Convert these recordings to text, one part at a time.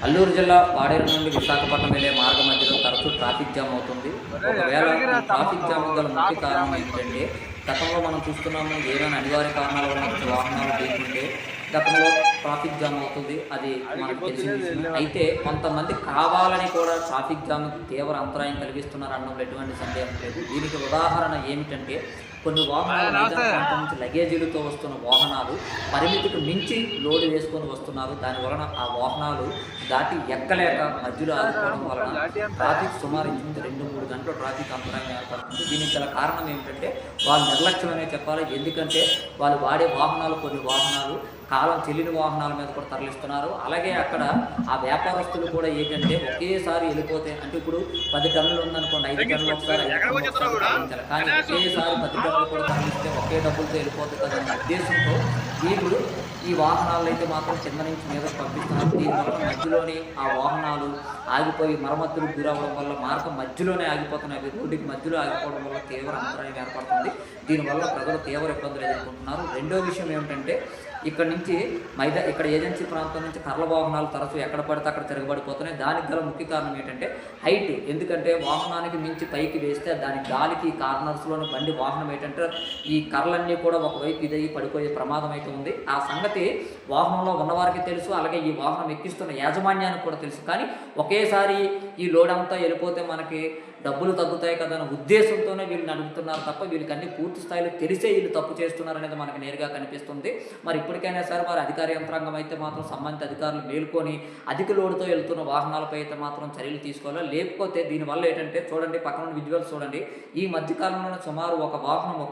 అల్లూరు జిల్లా పాడేరు నుండి విశాఖపట్నం వెళ్లే మార్గ మధ్యలో తరచూ ట్రాఫిక్ జామ్ అవుతుంది. ఒకవేళ ఈ ట్రాఫిక్ జామ్ గల ముఖ్య కారణం ఏంటంటే గతంలో మనం చూస్తున్నాము ఏదైనా అనివార్య కారణాల వల్ల వచ్చే వాహనాలు ఢీకొంటే గతంలో ట్రాఫిక్ జామ్ అవుతుంది. అది మనకు తెలిసిన విషయం. అయితే కొంతమంది కావాలని కూడా ట్రాఫిక్ జామ్ తీవ్ర అంతరాయం కలిగిస్తున్నారు అనడంలో ఎటువంటి సందేహం లేదు. దీనికి ఉదాహరణ ఏమిటంటే కొన్ని వాహనాలు మైదాన ప్రాంతం నుంచి లగేజీలతో వస్తున్న వాహనాలు పరిమితికి మించి లోడ్ వేసుకొని వస్తున్నారు. దాని వలన ఆ వాహనాలు దాటి ఎక్కలేక మధ్యలో ఆగిపోవడం వలన ట్రాఫిక్ సుమారు ఇంచుమించు 2-3 గంటలు ట్రాఫిక్ అంతరాయం ఏర్పడుతుంది. దీనికి గల కారణం ఏమిటంటే వాళ్ళు నిర్లక్ష్యమనే చెప్పాలి. ఎందుకంటే వాళ్ళు వాడే వాహనాలు కొన్ని వాహనాలు కాలం చెల్లిన వాహనాల మీద కూడా తరలిస్తున్నారు. అలాగే అక్కడ ఆ వ్యాపారస్తులు కూడా ఏంటంటే ఒకేసారి వెళ్ళిపోతే అంటే ఇప్పుడు 10 టన్నులు ఉందనుకోండి, 5 టన్నులు ఒకసారి 5 టన్నులు ఒకసారి తరలించాలి. కానీ ఒకేసారి 10 టన్నులు కూడా తరలిస్తే ఒకే డబ్బులతో వెళ్ళిపోతుంది కదా అనే ఉద్దేశంతో వీళ్ళు ఈ వాహనాలు అయితే మాత్రం కింద నుంచి మీదకు పంపిస్తున్నారు. దీనివల్ల మధ్యలోనే ఆ వాహనాలు ఆగిపోయి మరమ్మతులు గురవడం వల్ల మార్గం మధ్యలోనే ఆగిపోతున్నాయి. రోడ్డుకి మధ్యలో ఆగిపోవడం వల్ల తీవ్ర అంతరాయం ఏర్పడుతుంది. దీనివల్ల ప్రజలు తీవ్ర ఇబ్బందులు ఎదుర్కొంటున్నారు. రెండో విషయం ఏమిటంటే ఇక్కడ నుంచి ఇక్కడ ఏజెన్సీ ప్రాంతం నుంచి కర్ల వాహనాలు తరచూ ఎక్కడ పడితే అక్కడ తిరగబడిపోతున్నాయి. దానికి గల ముఖ్య కారణం ఏంటంటే హైట్. ఎందుకంటే వాహనానికి మించి పైకి వేస్తే దాని గాలికి కార్నర్స్లోని బండి వాహనం ఏంటంటే ఈ కర్రలన్నీ కూడా ఒకవైపు ఇదయ్యి పడిపోయే ప్రమాదం అయితే ఉంది. ఆ సంగతి వాహనంలో ఉన్నవారికి తెలుసు, అలాగే ఈ వాహనం ఎక్కిస్తున్న యాజమాన్యానికి కూడా తెలుసు. కానీ ఒకేసారి ఈ లోడ్ అంతా వెళ్ళిపోతే మనకి డబ్బులు తగ్గుతాయి కదా అనే ఉద్దేశంతోనే వీళ్ళు నడుపుతున్నారు తప్ప వీళ్ళకి అన్ని పూర్తి స్థాయిలో తెలిసే వీళ్ళు తప్పు చేస్తున్నారు అనేది మనకు నేరుగా కనిపిస్తుంది. మరి ఇప్పటికైనా సరే వారి అధికార యంత్రాంగం అయితే మాత్రం సంబంధిత అధికారులు మేల్కొని అధిక లోడుతో వెళ్తున్న వాహనాలపై అయితే మాత్రం చర్యలు తీసుకోవాలి. లేకపోతే దీనివల్ల ఏంటంటే చూడండి, పక్కన విజువల్స్ చూడండి, ఈ మధ్యకాలంలోనే సుమారు ఒక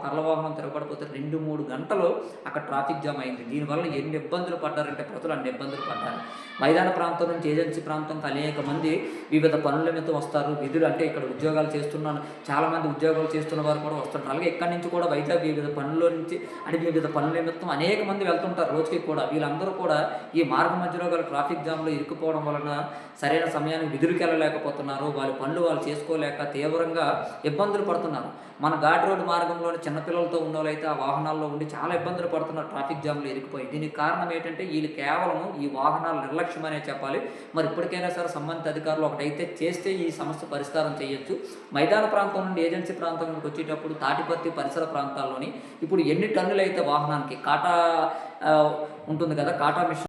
కర్ల వాహనం తిరగబడిపోతే 2-3 గంటలు అక్కడ ట్రాఫిక్ జామ్ అయింది. దీనివల్ల ఎన్ని ఇబ్బందులు పడ్డారంటే ప్రజలు అన్ని ఇబ్బందులు పడ్డారు. మైదాన ప్రాంతం నుంచి ఏజెన్సీ ప్రాంతంకి అనేక మంది వివిధ పనుల మీద వస్తారు. విధులు అంటే ఇక్కడ ఉద్యోగాలు చేస్తున్నాను, చాలామంది ఉద్యోగాలు చేస్తున్న వారు కూడా వస్తుంటారు. అలాగే ఇక్కడి నుంచి కూడా వైజాగ్ వివిధ పనుల నుంచి అంటే వివిధ పనుల నిమిత్తం అనేక మంది వెళ్తుంటారు రోజుకి కూడా. వీళ్ళందరూ కూడా ఈ మార్గం మధ్యలో గల ట్రాఫిక్ జామ్లో ఇరుక్కుపోవడం వలన సరైన సమయానికి విధులకు వెళ్ళలేకపోతున్నారు. వాళ్ళ పనులు వాళ్ళు చేసుకోలేక తీవ్రంగా ఇబ్బందులు పడుతున్నారు. మన ఘాట్ రోడ్డు మార్గంలోని చిన్నపిల్లలతో ఉన్న వాళ్ళైతే ఆ వాహనాల్లో ఉండి చాలా ఇబ్బందులు పడుతున్నారు ట్రాఫిక్ జామ్లో ఇరుక్కుపోయి. దీనికి కారణం ఏంటంటే వీళ్ళు కేవలం ఈ వాహనాల నిర్లక్ష్యం అనే చెప్పాలి. మరి ఇప్పటికైనా సరే సంబంధిత అధికారులు ఒకటైతే చేస్తే ఈ సమస్య పరిష్కారం చేయొచ్చు. మైదాన ప్రాంతం నుండి ఏజెన్సీ ప్రాంతం నుండి వచ్చేటప్పుడు తాటిపత్తి పరిసర ప్రాంతాల్లోని ఇప్పుడు ఎన్ని టన్నులు అయితే వాహనానికి కాటా ఉంటుంది కదా, కాటా మిషన్